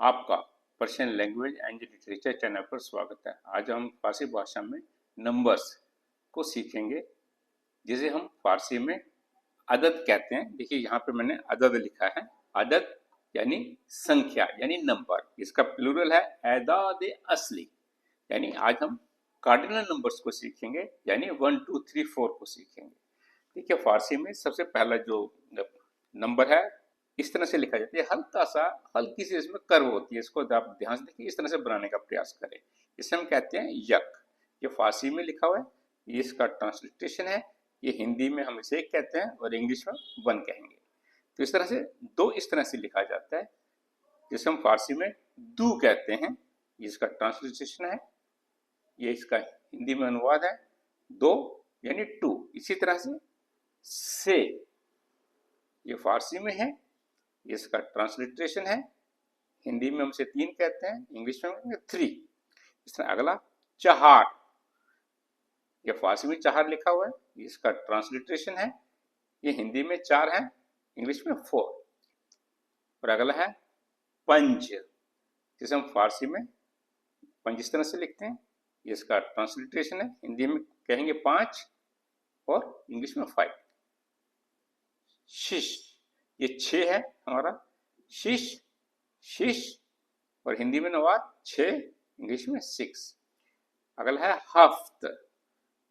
आपका Persian language and literature channel पर स्वागत है। आज हम फारसी भाषा में नंबर्स को सीखेंगे, जिसे हम फारसी में अदद कहते हैं। देखिए यहाँ पे मैंने अदद लिखा है। अदद यानी संख्या यानी नंबर। इसका प्लूरल है एदाद असली। यानी आज हम कार्डिनल नंबर्स को सीखेंगे, यानी 1 2 3 4 को सीखेंगे। देखिए फारसी में सबसे पहला जो नंबर है इस तरह से लिखा जाता है। हल्की सी इसमें कर्व होती है, इसको आप ध्यान से देखिए, इस तरह से बनाने का प्रयास करें। इसे हम कहते हैं यक। ये फारसी में लिखा हुआ है, ये इसका ट्रांसलिट्रेशन है। ये हिंदी में हम इसे एक कहते हैं और इंग्लिश में वन कहेंगे। तो इस तरह से दो इस तरह से लिखा जाता है, जिसे हम फारसी में दू कहते हैं। ये इसका ट्रांसलिट्रेशन है, ये इसका हिंदी में अनुवाद है दो यानी टू। इसी तरह से ये फारसी में है, इसका ट्रांसलिट्रेशन है। हिंदी में हम इसे तीन कहते हैं, इंग्लिश में थ्री। इस तरह अगला चहार, ये फारसी में चार लिखा हुआ है, इसका ट्रांसलिट्रेशन है। ये हिंदी में चार है, इंग्लिश में फोर। और अगला है पंज, जिसे हम फारसी में पंज इस तरह से लिखते हैं। ये इसका ट्रांसलिट्रेशन है, हिंदी में कहेंगे पांच और इंग्लिश में फाइव। शिश, ये छह है हमारा, शिश शिश, और हिंदी में नवाद छह, इंग्लिश में सिक्स। अगला है हफ्त,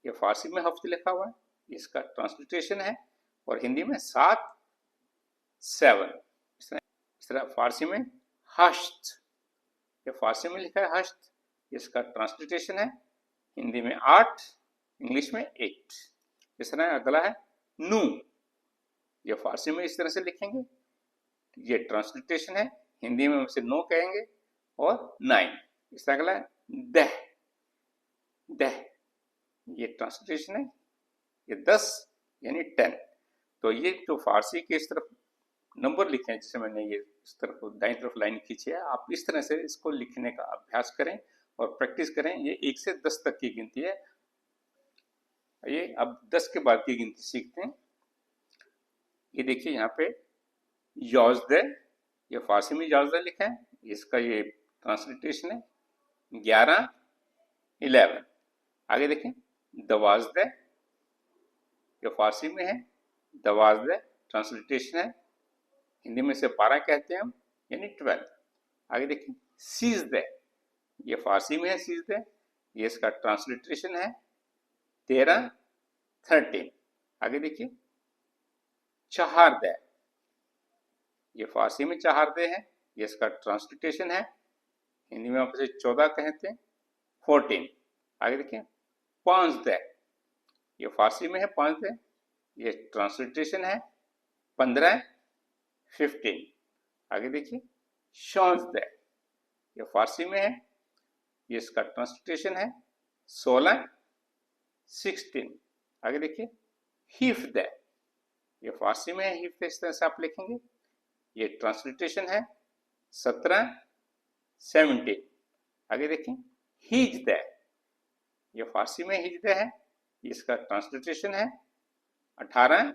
ये फारसी में हफ्त लिखा हुआ है, इसका ट्रांसलिट्रेशन है और हिंदी में सात, सेवन। इस तरह फारसी में हश्त, ये फारसी में लिखा है हश्त, इसका ट्रांसलिट्रेशन है, हिंदी में आठ, इंग्लिश में एट। इस तरह अगला है नू, ये फारसी में इस तरह से लिखेंगे, ये ट्रांसलिट्रेशन है, हिंदी में उसे नो कहेंगे और नाइन। इस तरह अगला है दह, दह, ये ट्रांसलिट्रेशन है, ये दस यानी टेन। तो ये जो फारसी के इस तरफ नंबर लिखे हैं, जिसे मैंने ये इस तरफ दाईं तरफ लाइन खींची है, आप इस तरह से इसको लिखने का अभ्यास करें और प्रैक्टिस करें। ये 1 से 10 तक की गिनती है। ये अब 10 के बाद की गिनती सीखते हैं। ये देखिए यहाँ पे यौजदे, ये फारसी में यौजदे लिखा है, इसका ये ट्रांसलिट्रेशन है 11, 11। आगे देखें दवाजदे, ये फारसी में है दवाजदे, ट्रांसलिट्रेशन है, हिंदी में से 12 कहते हैं हम, यानी 12। आगे देखिए सीजदे, ये फारसी में है सीजदे, ये इसका ट्रांसलिट्रेशन है 13, 13। आगे देखिए चहारदे, ये फारसी में चहारदे है, ये इसका ट्रांसलिट्रेशन है, हिंदी में आप इसे 14 कहते हैं, 14। आगे देखिए पांचदे, ये फारसी में है पांचदे, ये ट्रांसलिट्रेशन है 15, 15। आगे देखिए शौजदे, ये फारसी में है, ये इसका ट्रांसलिट्रेशन है 16, 16। आगे देखिए हिफ्दे, ये फारसी में है हिफ्दे, इस तरह से आप लिखेंगे, ये ट्रांसलिट्रेशन है 17, 17। आगे देखिए हिजदे, ये फारसी में हिजदे है, इसका ट्रांसलिट्रेशन है 18,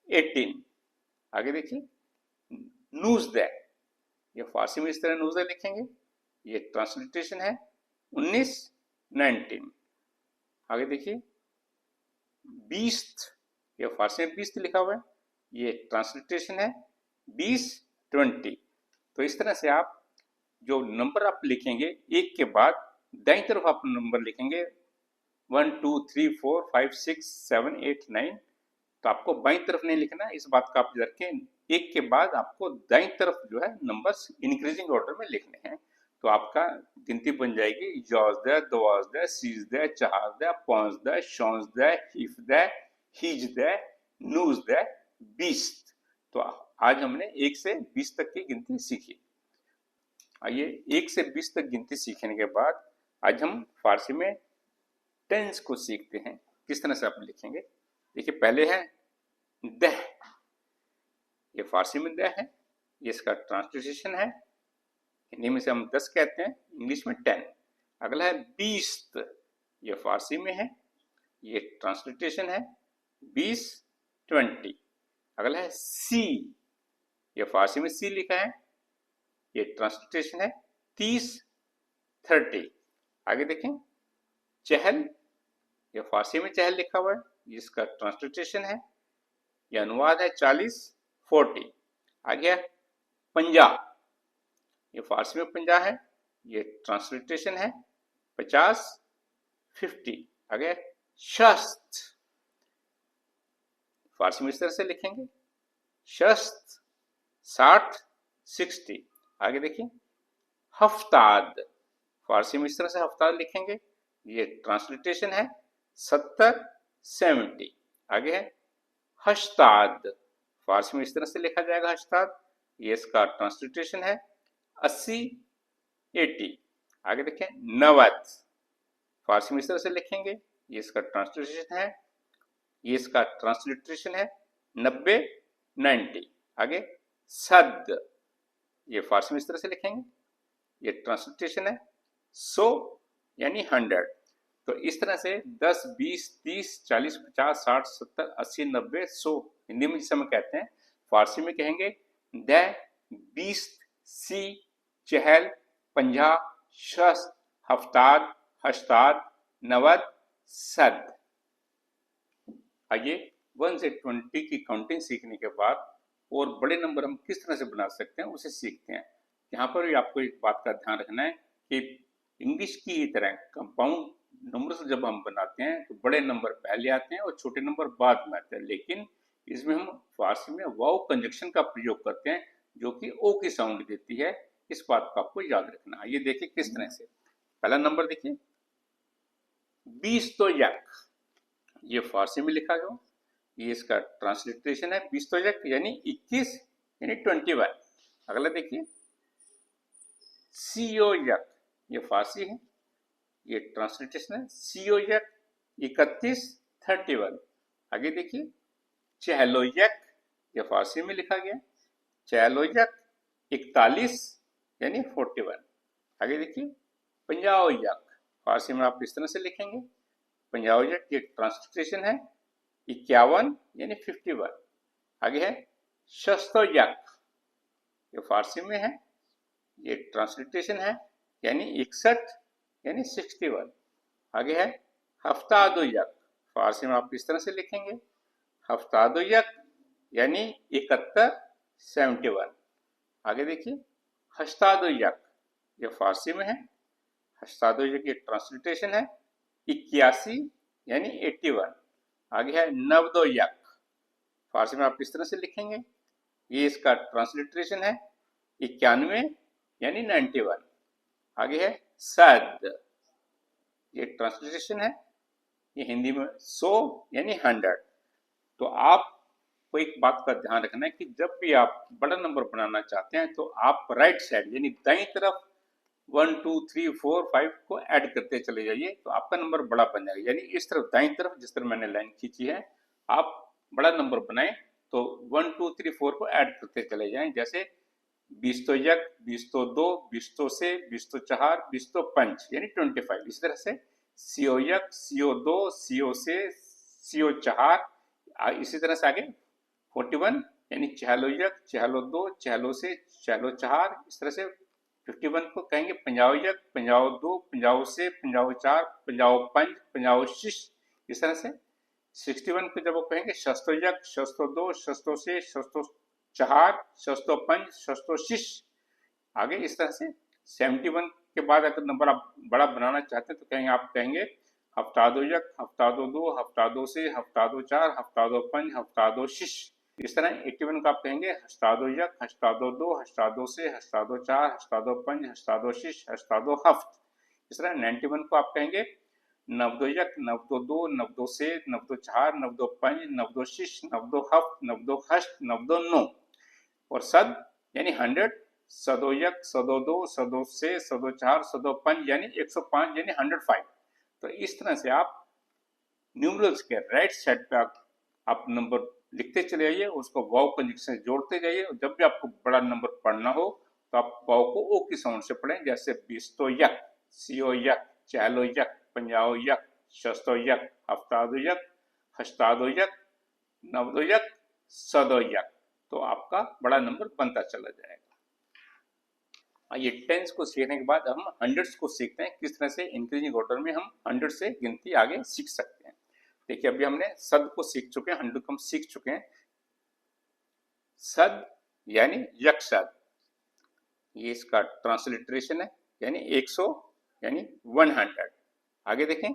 18। आगे देखिए नूजदे, ये फारसी में इस तरह नूजदे लिखेंगे, ये ट्रांसलिट्रेशन है 19, 19। आगे देखिए बीस्त, ये फारसी में बीस्त लिखा हुआ है, ये ट्रांसलिट्रेशन है 20, 20। तो इस तरह से आप जो नंबर आप लिखेंगे, एक के बाद दाईं तरफ आप नंबर लिखेंगे 1 2 3 4 5 6 7 8 9। तो आपको बाईं तरफ नहीं लिखना, इस बात का आप रखें, एक के बाद आपको दाईं तरफ जो है नंबर्स इंक्रीजिंग ऑर्डर में लिखने हैं। तो आपका गिनती बन जाएगी यौजदे, दवाजदे, सीजदे, चहारदे, पांचदे, शौजदे, हिफदे, हिजदे, नूजदे, बीस्त। तो आज हमने 1 से 20 तक की गिनती सीखी। आइए 1 से 20 तक गिनती सीखने के बाद आज हम फारसी में टेंस को सीखते हैं, किस तरह से आप लिखेंगे। देखिए पहले है दह, ये फारसी में दह है, ये इसका ट्रांसलिट्रेशन है, हिंदी में से हम 10 कहते हैं, इंग्लिश में 10। अगला है बीस्त, ये फारसी में है, ये ट्रांसलिट्रेशन है 20, 20। अगला है सी, ये फारसी में सी लिखा है, ये ट्रांसलिट्रेशन है 30 30। आगे देखें चहल, ये फारसी में चहल लिखा हुआ है, जिसका ट्रांसलिट्रेशन है, यह अनुवाद है 40 40। आगे है पंजा, ये फारसी में पंजा है, ये ट्रांसलिट्रेशन है 50 50। आगे शस्त्र, फारसी में इस तरह से लिखेंगे शस्त्र 60 60। आगे देखिए हफ्ताद, फारसी में इस तरह से हफ्ताद लिखेंगे, ये ट्रांसलिट्रेशन है 70 70। आगे है हश्ताद, फारसी में इस तरह से लिखा जाएगा हश्ताद, ये इसका ट्रांसलिट्रेशन है 80 80। आगे देखें नवद, फारसी में इस तरह से लिखेंगे, ये इसका ट्रांसलिट्रेशन है, ये इसका ट्रांसलिट्रेशन है 90 90। आगे सद, ये फारसी में इस तरह से लिखेंगे, ये ट्रांसलिट्रेशन है 100 यानी 100। तो इस तरह से 10 20 30 40 50 60 70 80 90 100 हिंदी में जिसे हम कहते हैं, फारसी में कहेंगे द 20 सी चहल पंजा शस्त हफ्ताद हश्ताद नवद सद। आइए 1 से 20 की काउंटिंग सीखने के बाद और बड़े नंबर हम किस तरह से बना सकते हैं उसे सीखते हैं। यहाँ पर भी आपको एक बात का ध्यान रखना है कि इंग्लिश की तरह कंपाउंड नंबर जब हम बनाते हैं तो बड़े नंबर पहले आते हैं और छोटे नंबर बाद में आते हैं, लेकिन इसमें हम फारसी में वाव कंजक्शन का प्रयोग करते हैं जो कि ओ की साउंड देती है। इस बात को आपको याद रखना है। ये देखिए किस तरह से, पहला नंबर देखिए 20 तो यक, ये फारसी में लिखा गया, ये इसका ट्रांसलिट्रेशन है 20 तो यक यानी 21 यानी 21। अगला देखिए सीओ यक, ये फारसी है, ये ट्रांसलिट्रेशन है सीओ यक 31 31। आगे देखिए चहलो यक, ये फारसी में लिखा गया, चहलो यक 41 यानी 41। आगे देखिए पंजाओ यक, फारसी में आप इस तरह से लिखेंगे, पंजाओ यक ये ट्रांसलिट्रेशन है 51 यानी 51। आगे है शस्तो यक, ये फारसी में है, ये ट्रांसलिट्रेशन है यानी 61 यानी 61। आगे है हफ्तादो यक, फारसी में आप इस तरह से लिखेंगे, हफ्तादो यक यानी 71 71। आगे देखिए हश्तादो यक, ये फारसी में है, हश्तादो यक ये ट्रांसलिट्रेशन है 81 यानी 81। आगे है नवदो यक, फारसी में आप इस तरह से लिखेंगे, ये इसका ट्रांसलिट्रेशन है 91 यानी 91। आगे है सद, ये ट्रांसलिट्रेशन है, ये हिंदी में 100 यानी 100। तो आपको एक बात का ध्यान रखना है कि जब भी आप बड़ा नंबर बनाना चाहते हैं तो आप राइट साइड यानी दाईं तरफ 1 2 3 4 5 को ऐड करते चले जाइए तो आपका नंबर बड़ा बन जाएगा। यानी इस तरफ दाईं तरफ जिस तरह मैंने लाइन खींची है, आप बड़ा नंबर बनाएं तो 1 2 3 4 को ऐड करते चले जाएं। जैसे 20 तो यक 20 तो 2 20 तो से 20 तो 4 20 तो 5 यानी 25। इस तरह से सीओ यक सीओ 2 सीओ से सीओ 4, इसी तरह से आगे 41 यानी चहलो यक चहलो 2 चहलो से चहलो 4। इस तरह से 51 को कहेंगे पंजाओ यक पंजाओ 2 पंजाओ से पंजाओ 4 पंजाओ 5 पंजाओ 6। इस तरह से 61 को जब वो कहेंगे शस्तो यक शस्तो 2 शस्तो से शस्तो 4 शस्तो 5 शस्तो 6। आगे इस तरह से 71 के बाद अगर नंबर आप बड़ा बनाना चाहते हैं तो कहेंगे आप कहेंगे हफ्तादो यक हफ्तादो 2 हफ्तादो से हफ्तादो 4 हफ्तादो 5 हफ्तादो 6। इस तरह 81 का आप कहेंगे हस्तादो यक हस्तादो 2 हस्तादो से हस्तादो 4 हस्तादो 5 हस्तादो 6 हस्तादो हफ्त। इस तरह 91 को आप कहेंगे नवदो यक नवदो 2 नवदो से नवदो 4 नवदो 5 नवदो 6 नवदो हफ्त नवदो हष्ट नवदो 9। और सद यानी 100 सदो यक सदो 2 सदो से सदो 4 सदो 5 यानी 105 यानी 105। तो इस तरह से आप न्यूमरल्स के राइट साइड पे आप नंबर लिखते चले जाइए, उसको वाव कंजक्शन से जोड़ते जाइए। और जब भी आपको बड़ा नंबर पढ़ना हो तो आप वाव को ओ की साउंड से पढ़ें। जैसे 20 तो यक सीओ यक चहलो यक पंजाओ यक शस्तो यक हफ्तादो यक हस्तादो यक नवदो यक सदो यक। तो आपका बड़ा नंबर बनता चला जाएगा। ये टेंस को सीखने के बाद हम हंड्रेड्स को सीखते हैं, किस तरह से इंक्रीजिंग ऑर्डर में हम हंड्रेड से गिनती आगे सीख सकते हैं। देखिए अभी हमने सद को सीख चुके हैं, हंड्रेड को हम सीख चुके हैं। सद यानी यक्षद, ये इसका ट्रांसलिट्रेशन है, यानी 100 यानी 100। आगे देखें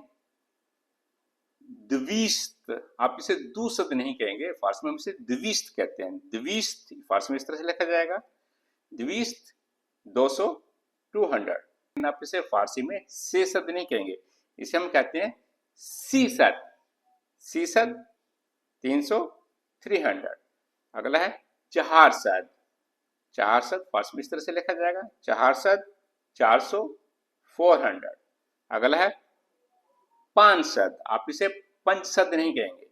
द्विस्त, आप इसे दुसद नहीं कहेंगे, फारसी में हम इसे द्विस्त कहते हैं। द्विस्त फारसी में इस तरह से लिखा जाएगा, द्विस्त 200 200। आप इसे फारसी में सेसद नहीं कहेंगे, इसे हम कहते हैं सीसद। सीसद 300 300। अगला है चहारसद। चहारसद फारसी में इस तरह से लिखा जाएगा, चहारसद 400 400। अगला है पांचसद, आप इसे पंचसद नहीं कहेंगे,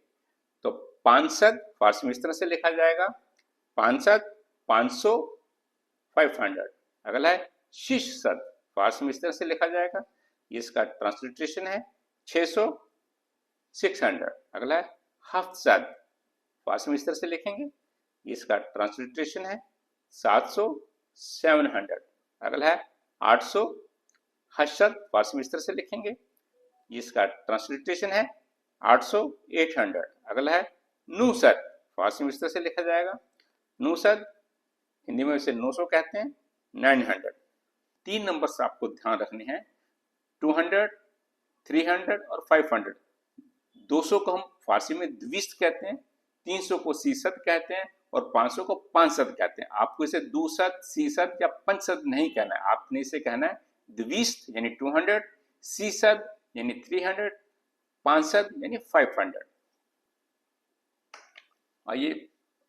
तो पांचसद फारसी में इस तरह से लिखा जाएगा, पांचसद 500 500। अगला है शिशसद, फारसी में इस तरह से लिखा जाएगा, इसका ट्रांसलिट्रेशन है 600 600। अगला है हफ्तसद, फारसी में इस तरह से लिखेंगे, इसका ट्रांसलिट्रेशन है 700 700। अगला है 800 हशद, फारसी में इस तरह से लिखेंगे, इसका ट्रांसलिट्रेशन है 800 800। अगला है नूसद, फारसी में इस तरह से लिखा जाएगा, नूसद हिंदी में इसे 900 कहते हैं, 900। 3 नंबर आपको ध्यान रखने हैं, 200 300 और 500। 200 को हम फारसी में द्विस्त कहते हैं, 300 को सीसद कहते हैं और 500 को पांचसद कहते हैं। आपको इसे दुसद सीसद या पंचसद नहीं कहना है, आपने इसे कहना है द्विस्त यानी 200, सीसद यानी 300, पांचसद यानी 500। आइए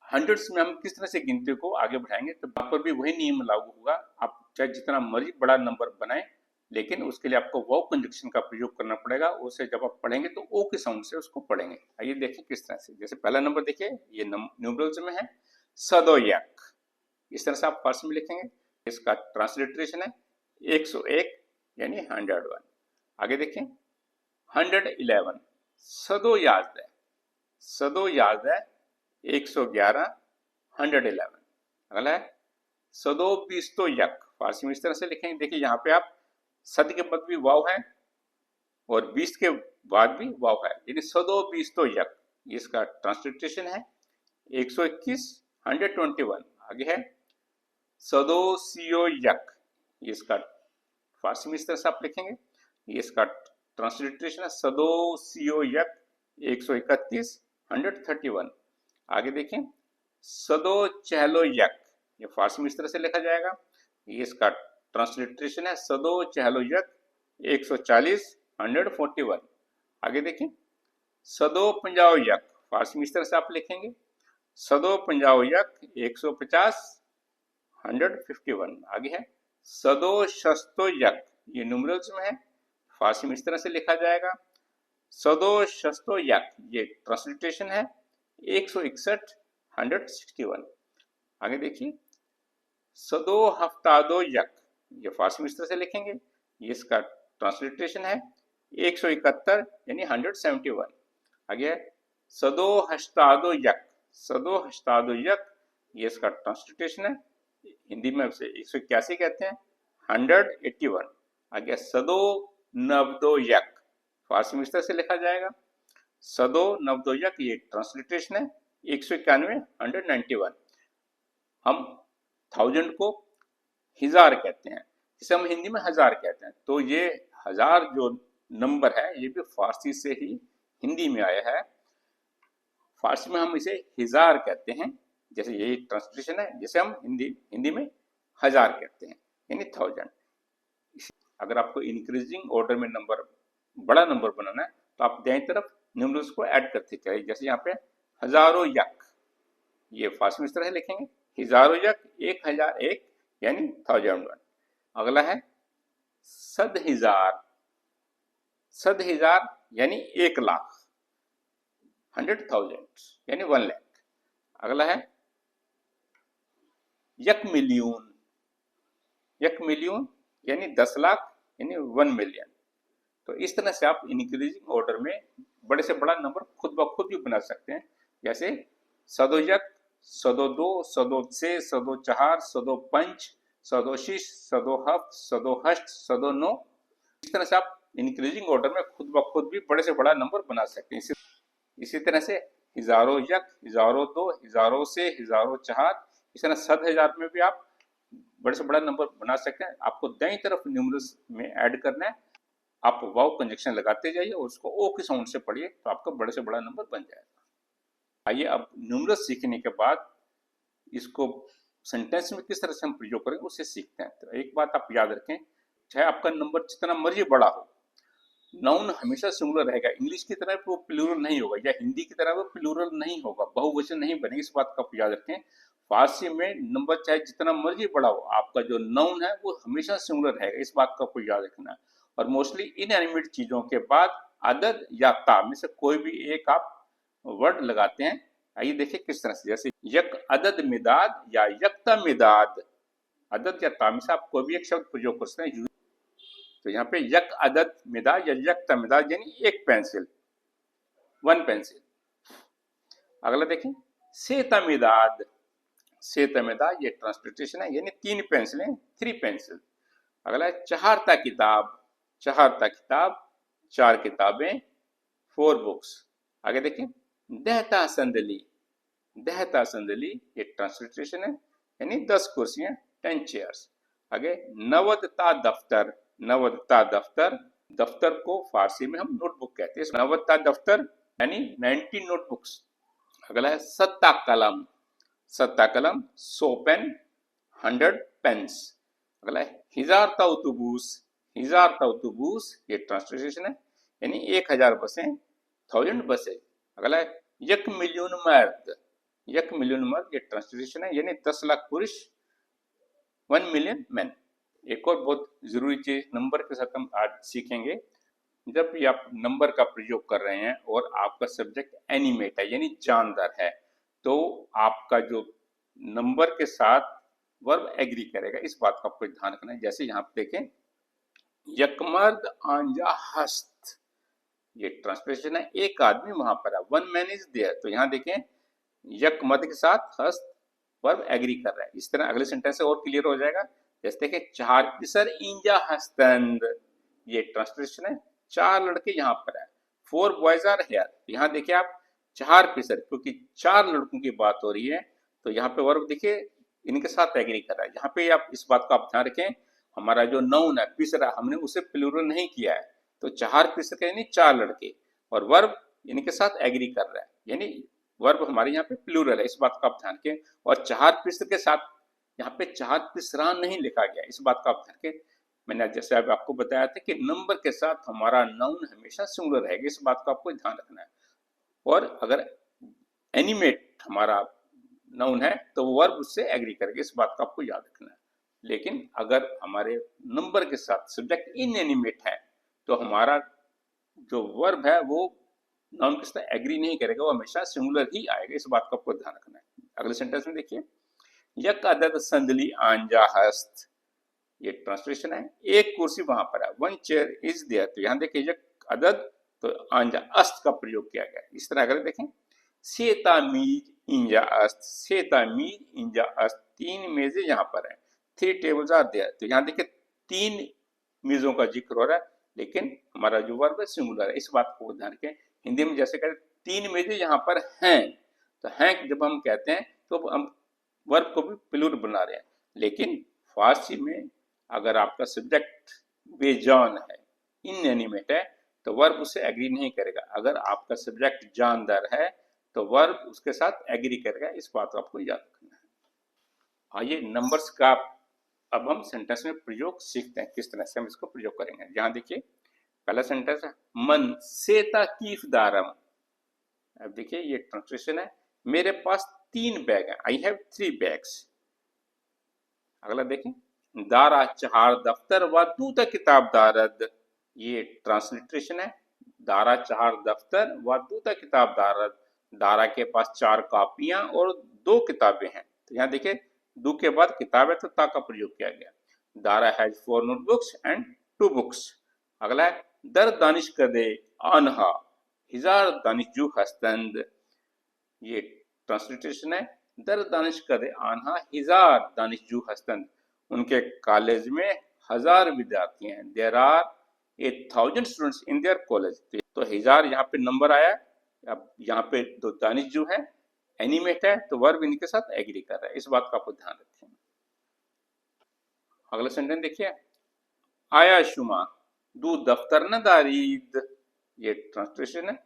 हंड्रेड्स में हम किस तरह से गिनती को आगे बढ़ाएंगे, तो वहां पर भी वही नियम लागू होगा। आप चाहे जितना मर्जी बड़ा नंबर बनाएं, लेकिन उसके लिए आपको वर्ब कंजक्शन का प्रयोग करना पड़ेगा। उसे जब आप पढ़ेंगे तो ओ के साउंड से उसको पढ़ेंगे। आइए देखिए किस तरह से। जैसे पहला नंबर देखिए, ये न्यूमरल्स में है सदोयक, इस तरह से आप फारसी में लिखेंगे। इसका ट्रांसलिट्रेशन है 101 यानी 101। आगे देखें 111 सदोयाद है, सदोयाद है 111 111। अगला है सदोबिस्तो यक, फारसी में इस तरह से लिखेंगे। देखिए यहाँ पे आप सद के बाद भी वाव है और 20 के बाद भी वाव है, यानी सदोबिस्तो यक। इसका ट्रांसलिट्रेशन है 121 121। आगे है सदोसियो यक, इसका फारसी में इस तरह से आप लिखेंगे, इसका ट्रांसलिट्रेशन है सदोसियो यक 131 131। आगे देखें सदो चहलो यक, ये फारसी में इस तरह से लिखा जाएगा, ये इसका ट्रांसलिट्रेशन है सदो चहलो यक 140 141। आगे देखें सदो पंजाओ यक, फारसी में इस तरह से आप लिखेंगे, सदो पंजाओ यक 150 151। आगे है सदो शस्तो यक, ये न्यूमरल्स में है, फारसी में इस तरह से लिखा जाएगा, सदो शस्तो यक, ये ट्रांसलिट्रेशन है 161 161। आगे देखिए सदो हफ्तादो यक, ये फारसी में इस तरह से लिखेंगे, ये इसका ट्रांसलिट्रेशन है 171 यानी 171। आगे है सदो हस्तादो यक, सदो हस्तादो यक, ये इसका ट्रांसलिट्रेशन है, हिंदी में उसे 181 कहते हैं, 181। आगे सदो नवदो यक, फारसी में इस तरह से लिखा जाएगा, सदो नवदो यक, ये ट्रांसलिट्रेशन है 191 191। हम 1000 को हजार कहते हैं, जिसे हम हिंदी में हजार कहते हैं। तो ये हजार जो नंबर है ये भी फारसी से ही हिंदी में आया है। फारसी में हम इसे हजार कहते हैं, जैसे यही ट्रांसलेशन है, जैसे हम हिंदी में हजार कहते हैं, यानी 1000। अगर आपको इंक्रीजिंग ऑर्डर में नंबर बड़ा नंबर बनाना है तो आप दाएं तरफ न्यूमरल्स को ऐड करते चलिए। जैसे यहाँ पे हजारों यक, ये फारसी में इस तरह से लिखेंगे, हजारों यक 1001 यानी 1001। अगला है सद हजार, सद हजार यानी 1 लाख, 100,000 यानी 1 लाख। अगला है यक मिलियन, यक मिलियन यानी 10 लाख यानी 1 मिलियन। तो इस तरह से आप इंक्रीजिंग ऑर्डर में बड़े से बड़ा नंबर खुद ब खुद भी बना सकते हैं। जैसे सदो यक, सदो 2, सदो 6, सदो 4, सदो 5, सदोशीश, सदोहफ्त, सदोहष्ट, सदोनो। इस तरह से आप इंक्रीजिंग ऑर्डर में खुद ब खुद भी बड़े से बड़ा नंबर बना सकते हैं। इसी तरह से हजारों यक, हजारों दो, हजारों से, हजारों चार, इस तरह 7,000 में भी आप बड़े से बड़ा नंबर बना सकते हैं। आपको दाईं तरफ न्यूमरल्स में ऐड करना है, आप वाव कंजक्शन लगाते जाइए और उसको ओ के साउंड से पढ़िए तो आपका बड़े से बड़ा नंबर बन जाएगा। आइए अब न्यूमरल्स सीखने के बाद इसको सेंटेंस में किस तरह से हम प्रयोग करेंगे उसे सीखते हैं। तो एक बात आप याद रखें, चाहे आपका नंबर जितना मर्जी बड़ा हो, नाउन हमेशा सिंगुलर रहेगा। इंग्लिश की तरह वो प्लूरल नहीं होगा या हिंदी की तरह वो प्लूरल नहीं होगा, बहुवचन नहीं बनेगी। इस बात का आप याद रखें। फारसी में नंबर चाहे जितना मर्जी बड़ा हो, आपका जो नाउन है वो हमेशा सिंगुलर रहेगा। इस बात का आपको याद रखना है। और मोस्टली इनएनिमेट चीजों के बाद अदद या ता में से कोई भी एक आप वर्ड लगाते हैं। आइए देखिए किस तरह से, जैसे यक अदद मिदाद या यकता मिदाद, अदद या ता में से आप कोई भी एक शब्द प्रयोग कर सकते हैं। तो यहाँ पे यक अदद मिदाद या यक तमिदाद यानी एक पेंसिल, वन पेंसिल। अगला देखें सेतमिदाद, सेतमिदाद ये ट्रांसलिट्रेशन है यानी 3 पेंसिलें, 3 पेंसिल। अगला है चहारता किताब, चहारता किताब 4 किताबें, 4 बुक्स। आगे देखें दहता संदली, दहता संदली ये ट्रांसलिट्रेशन है यानी 10 कुर्सियां, 10 चेयर्स। आगे नवदता दफ्तर, नवदता दफ्तर, दफ्तर को फारसी में हम नोटबुक कहते हैं। नवदता दफ्तर यानी 90 नोटबुक्स। अगला है सत्ता कलम, सत्ता कलम 100 पेन, 100 पेन्स। अगला है हिजारता उतुबूस, हिजारता उतुबूस ये ट्रांसलेशन है यानी 1000 बसें, 1000 बसें। अगला है यक मिलियन मर्द, यक मिलियन मर्द ये ट्रांसलेशन है यानी 10 लाख पुरुष, 1 मिलियन मैन। एक और बहुत जरूरी चीज नंबर के साथ हम आज सीखेंगे, जब भी आप नंबर का प्रयोग कर रहे हैं और आपका सब्जेक्ट एनिमेट है यानी जानदार है, तो आपका जो नंबर के साथ वर्ब एग्री करेगा। इस बात का आपको ध्यान रखना है। जैसे यहाँ पे देखें यकमर्द आंजा हस्त, ये ट्रांसलेशन है एक आदमी वहां पर है, 1 मैन इज देयर। तो यहाँ देखें यकमर्द के साथ हस्त वर्ब एग्री कर रहा है। इस तरह अगले सेंटेंस से और क्लियर हो जाएगा। जैसे देखें चार पिसर इंजा हस्तंद, ये ट्रांसलेशन है 4 लड़के यहाँ पर है, 4 बॉयज आर हियर। यहाँ देखिए आप 4 पिसर, क्योंकि 4 लड़कों की बात हो रही है तो यहाँ पे वर्ब देखिए इनके साथ एग्री कर रहा है। यहाँ पे आप इस बात का आप ध्यान रखें, हमारा जो नाउन है पिसरा, हमने उसे प्लूरल नहीं किया है। तो 4 पिसर यानी 4 लड़के, और वर्ब इनके साथ एग्री कर रहा है यानी वर्ब हमारे यहाँ पे प्लूरल है। इस बात का आप ध्यान रखें। और 4 पिसर के साथ यहाँ पे 4 पिसरा नहीं लिखा गया, इस बात का आप ध्यान रखें। मैंने जैसे अब आपको बताया था कि नंबर के साथ हमारा नाउन हमेशा सिंगुलर रहेगा, इस बात का आपको ध्यान रखना है। और अगर एनिमेट हमारा नाउन है तो वो वर्ब उससे एग्री करेगा, इस बात का आपको याद रखना है। लेकिन अगर हमारे नंबर के साथ सब्जेक्ट इनएनिमेट है तो हमारा जो वर्ब है वो नाउन के साथ एग्री नहीं करेगा, वो हमेशा सिंगुलर ही आएगा, इस बात का आपको ध्यान रखना है। अगले सेंटेंस में देखिए यक अदद संदली आंजा हस्त, ये ट्रांसलेशन है एक कुर्सी वहां पर है, 1 चेयर इज देयर। तो यहाँ देखिए यक अदद तो आंजा अस्त का प्रयोग किया गया। इस तरह अगर देखें सेतामीज इंजा अस्त, सेतामीज इंजा अस्त 3 मेजें यहाँ पर है, 3 टेबल्स आर देयर। तो यहाँ देखिए 3 मेजों का जिक्र हो रहा है लेकिन हमारा जो वर्ब है सिंगुलर है, इस बात को ध्यान रखें। हिंदी में जैसे कहते 3 मेजें यहाँ पर हैं, तो हैं जब हम कहते हैं तो हम वर्ब को भी प्लूरल बना रहे हैं। लेकिन फारसी में अगर आपका सब्जेक्ट बेजान है, इनएनिमेट है, तो वर्ब उससे एग्री नहीं करेगा। अगर आपका सब्जेक्ट जानदार है तो वर्ब उसके साथ एग्री करेगा, इस बात को आपको याद रखना है। आइए नंबर्स का अब हम सेंटेंस में प्रयोग सीखते हैं, किस तरह से हम इसको प्रयोग करेंगे। यहाँ देखिए पहला सेंटेंस है मन सेता कीफ दारम। अब देखिए ये ट्रांसलेशन है मेरे पास 3 बैग है, आई हैव 3 बैग्स। अगला देखें दारा चहार दफ्तर व दूता किताब दारद, ये ट्रांसलिट्रेशन है दारा चहार दफ्तर व दूता किताब दारद। दारा के पास 4 कॉपियां और 2 किताबें हैं। तो यहाँ देखिए दो के बाद किताब है तो ता का प्रयोग किया गया। Dara has 4 notebooks and 2 books. अगला है दर दानिश कदे आनहा हजार दानिशजू हस्तंद, ये ट्रांसलिट्रेशन है दर दानिश कदे आनहा हजार दानिशजू हस्तंद। उनके कॉलेज में 1000 विद्यार्थी हैं। There are 1000 students in their college. तो 1000 यहाँ पे नंबर आया। अब यहाँ पे दो दानिश जो है एनिमेट है, तो वर्ब इनके साथ एग्री कर रहा है। इस बात का आपको ध्यान रखें। अगला सेंटेंस देखिए, आया शुमा दू दफ्तर न दारीद। ये ट्रांसलेशन है।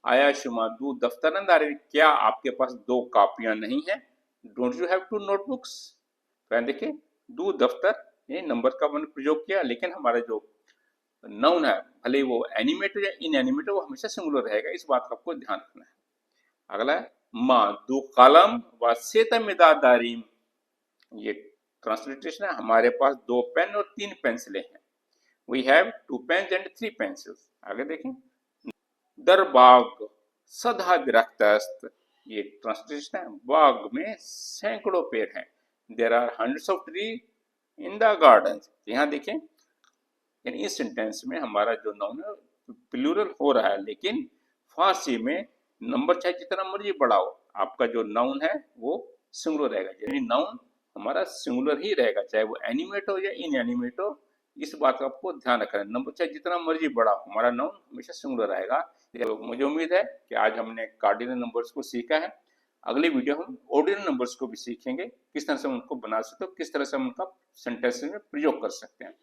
आया शुमा दू दफ्तर न दारीद, क्या आपके पास 2 कापियां नहीं है? Don't you have 2 notebooks? देखिए, दू दफ्तर ये नंबर का मैंने प्रयोग किया, लेकिन हमारा जो नाउन है भले वो एनिमेटेड या इनएनिमेटेड वो हमेशा सिंगुलर रहेगा। इस बात का आपको ध्यान रखना है। अगला है माँ दो कलम व सेतमिदादारीम। ये ट्रांसलेशन है, हमारे पास 2 पेन और 3 पेंसिलें हैं। We have 2 pens and 3 pencils. आगे देखें, दर बाग सदा दरख्त। ये ट्रांसलेशन है, बाग में सैकड़ों पेड़ हैं। There are hundreds of tree in the garden. यहाँ देखें, यानी इस सेंटेंस में हमारा जो नाउन है प्लूरल हो रहा है, लेकिन फारसी में नंबर चाहे जितना मर्जी बड़ा हो, आपका जो नाउन है वो सिंगुलर रहेगा। यानी नाउन हमारा सिंगुलर ही रहेगा, चाहे वो एनिमेट हो या इनएनिमेट हो। इस बात का आपको ध्यान रखना है। नंबर चाहे जितना मर्जी बड़ा हो, हमारा नाउन हमेशा सिंगुलर रहेगा। तो मुझे उम्मीद है कि आज हमने कार्डिनल नंबर्स को सीखा है। अगली वीडियो हम ऑर्डिनल नंबर्स को भी सीखेंगे, किस तरह से हम उनको बना सकते हो, किस तरह से हम उनका सेंटेंस में प्रयोग कर सकते हैं।